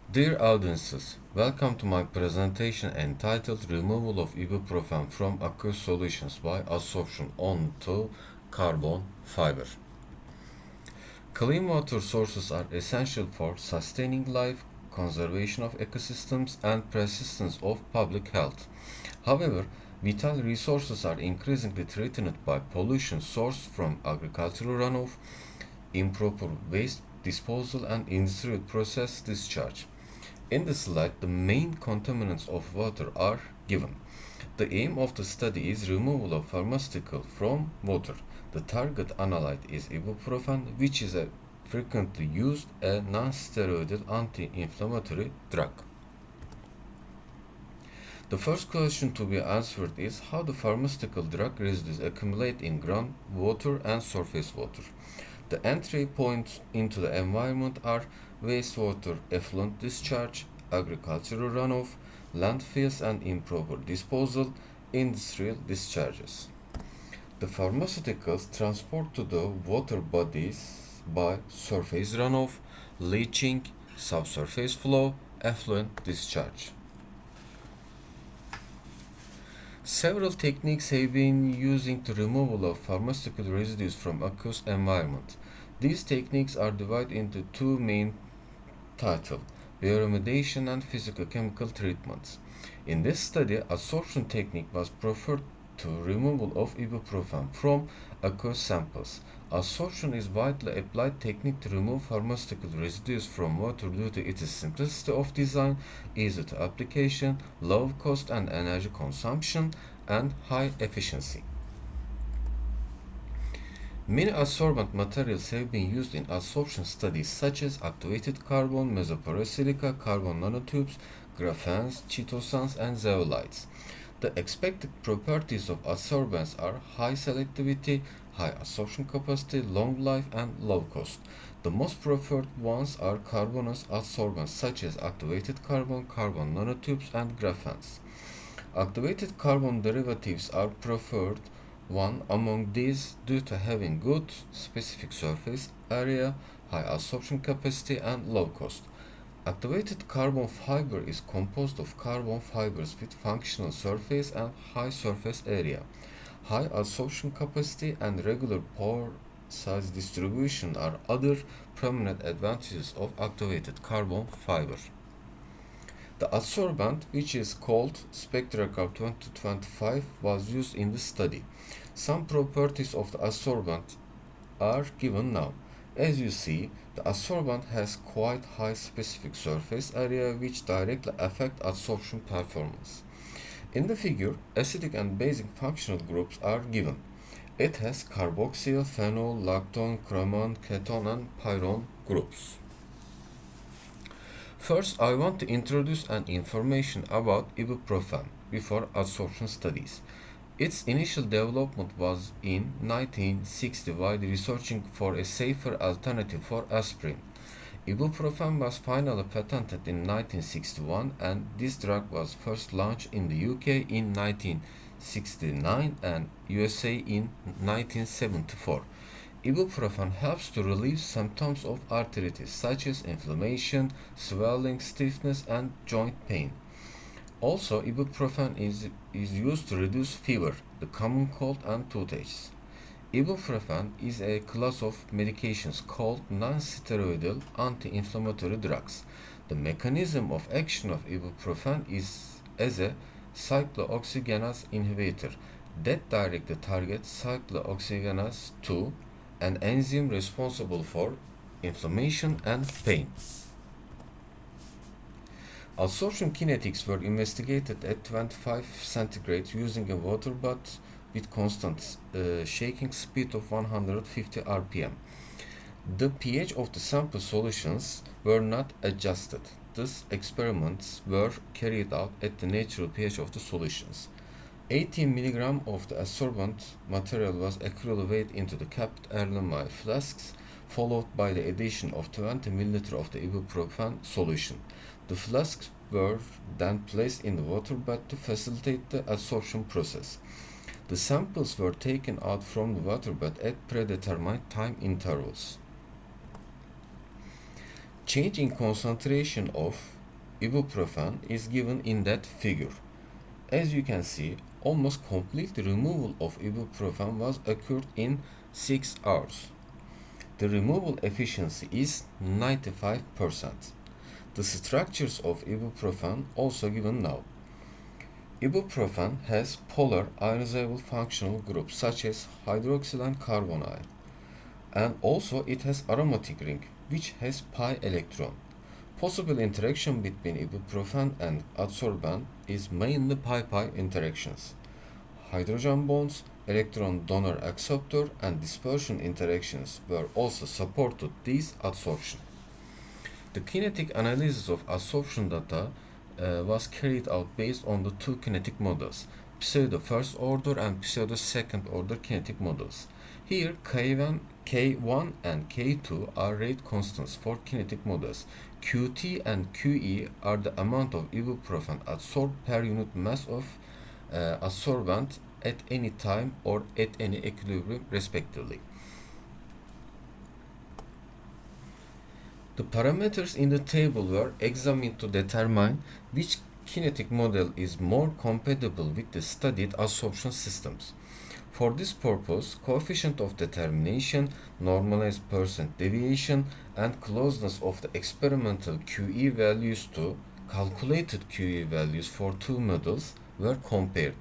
Dear audiences, welcome to my presentation entitled Removal of Ibuprofen from Aqueous Solutions by Absorption onto Carbon Fiber. Clean water sources are essential for sustaining life, conservation of ecosystems, and persistence of public health. However, vital resources are increasingly threatened by pollution sourced from agricultural runoff, improper waste disposal, and industrial process discharge. In the slide, the main contaminants of water are given. The aim of the study is removal of pharmaceutical from water. The target analyte is ibuprofen, which is a frequently used a non-steroidal anti-inflammatory drug. The first question to be answered is how the pharmaceutical drug residues accumulate in groundwater and surface water. The entry points into the environment are wastewater effluent discharge, agricultural runoff, landfills and improper disposal, industrial discharges. The pharmaceuticals transport to the water bodies by surface runoff, leaching, subsurface flow, effluent discharge. Several techniques have been using the removal of pharmaceutical residues from aqueous environment. These techniques are divided into two main titles: bioremediation and physicochemical treatments. In this study, absorption technique was preferred to removal of ibuprofen from aqueous samples. Absorption is widely applied technique to remove pharmaceutical residues from water due to its simplicity of design, easy to application, low cost and energy consumption, and high efficiency. Many adsorbent materials have been used in adsorption studies such as activated carbon, mesoporous silica, carbon nanotubes, graphenes, chitosans, and zeolites. The expected properties of adsorbents are high selectivity, high absorption capacity, long life, and low cost. The most preferred ones are carbonous adsorbents such as activated carbon, carbon nanotubes, and graphenes. Activated carbon derivatives are preferred one among these due to having good specific surface area, high absorption capacity, and low cost. Activated carbon fiber is composed of carbon fibers with functional surface and high surface area. High absorption capacity and regular pore size distribution are other prominent advantages of activated carbon fiber. The adsorbent, which is called SpectraCarb 2025, was used in the study. Some properties of the adsorbent are given now. As you see, the adsorbent has quite high specific surface area which directly affect adsorption performance. In the figure, acidic and basic functional groups are given. It has carboxyl, phenol, lactone, chromone, ketone and pyrone groups. First, I want to introduce an information about ibuprofen before adsorption studies. Its initial development was in 1960 while researching for a safer alternative for aspirin. Ibuprofen was finally patented in 1961 and this drug was first launched in the UK in 1969 and USA in 1974. Ibuprofen helps to relieve symptoms of arthritis such as inflammation, swelling, stiffness, and joint pain. Also, ibuprofen is used to reduce fever, the common cold, and toothaches. Ibuprofen is a class of medications called non-steroidal anti-inflammatory drugs. The mechanism of action of ibuprofen is as a cyclooxygenase inhibitor that directly targets cyclooxygenase 2, an enzyme responsible for inflammation and pain. Absorption kinetics were investigated at 25 centigrade using a water bath with constant shaking speed of 150 rpm. The pH of the sample solutions were not adjusted. These experiments were carried out at the natural pH of the solutions. 18 mg of the adsorbent material was equilibrated into the capped Erlenmeyer flasks, followed by the addition of 20 ml of the ibuprofen solution. The flasks were then placed in the water bath to facilitate the adsorption process. The samples were taken out from the water bath at predetermined time intervals. Change in concentration of ibuprofen is given in that figure. As you can see, almost complete removal of ibuprofen was occurred in 6 hours. The removal efficiency is 95%. The structures of ibuprofen also given now. Ibuprofen has polar ionizable functional groups such as hydroxyl and carbonyl, and also it has aromatic ring which has pi electron. Possible interaction between ibuprofen and adsorbent is mainly pi-pi interactions. Hydrogen bonds, electron donor acceptor, and dispersion interactions were also supported this adsorption. The kinetic analysis of adsorption data was carried out based on the two kinetic models, pseudo first order and pseudo second order kinetic models. Here K1 and K2 are rate constants for kinetic models. Qt and Qe are the amount of ibuprofen adsorbed per unit mass of adsorbent at any time or at any equilibrium respectively. The parameters in the table were examined to determine which kinetic model is more compatible with the studied adsorption systems. For this purpose, coefficient of determination, normalized percent deviation, and closeness of the experimental QE values to calculated QE values for two models were compared.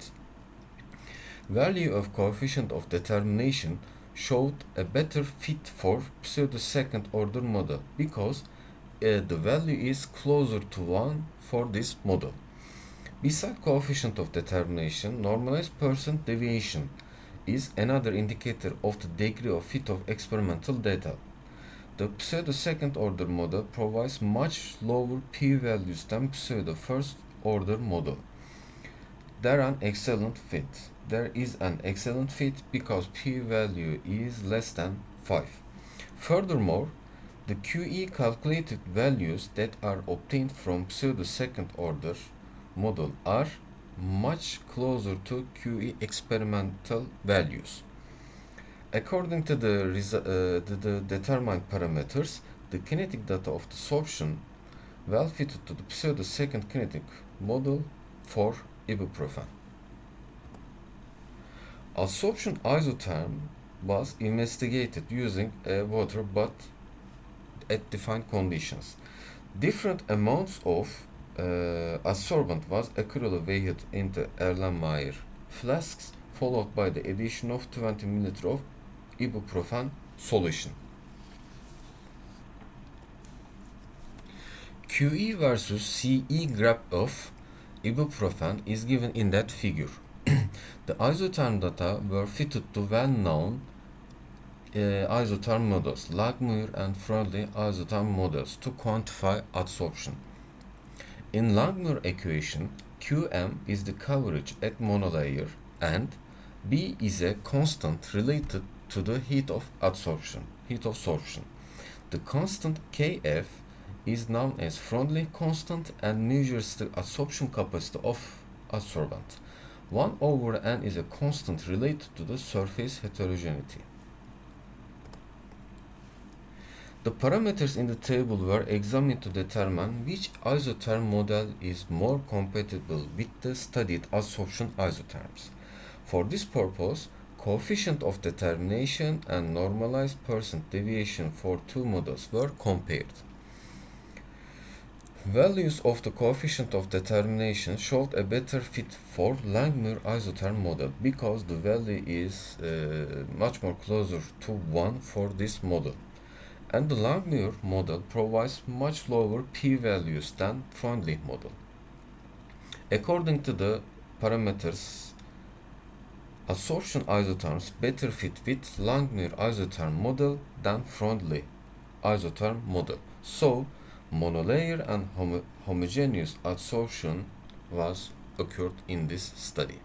Value of coefficient of determination showed a better fit for pseudo second order model because the value is closer to 1 for this model. Besides coefficient of determination, normalized percent deviation is another indicator of the degree of fit of experimental data. The pseudo second order model provides much lower p-values than pseudo first order model. There is an excellent fit because p-value is less than 5. Furthermore, the QE calculated values that are obtained from pseudo second order model are much closer to QE experimental values. According to the determined parameters, the kinetic data of the sorption well fitted to the pseudo second kinetic model for ibuprofen. Adsorption isotherm was investigated using water but at defined conditions. Different amounts of adsorbent was accumulated into Erlenmeyer flasks followed by the addition of 20 ml of ibuprofen solution. QE versus CE graph of ibuprofen is given in that figure. The isotherm data were fitted to well-known isotherm models, Langmuir and Freundly isotherm models to quantify adsorption. In Langmuir equation, Qm is the coverage at monolayer and B is a constant related to the heat of sorption. The constant Kf is known as Freundly constant and measures the adsorption capacity of adsorbent. 1 over n is a constant related to the surface heterogeneity. The parameters in the table were examined to determine which isotherm model is more compatible with the studied adsorption isotherms. For this purpose, coefficient of determination and normalized percent deviation for two models were compared. Values of the coefficient of determination showed a better fit for Langmuir isotherm model because the value is much more closer to 1 for this model. And the Langmuir model provides much lower p-values than Freundly model. According to the parameters, adsorption isotherms better fit with Langmuir isotherm model than Freundly isotherm model. So, monolayer and homogeneous adsorption was occurred in this study.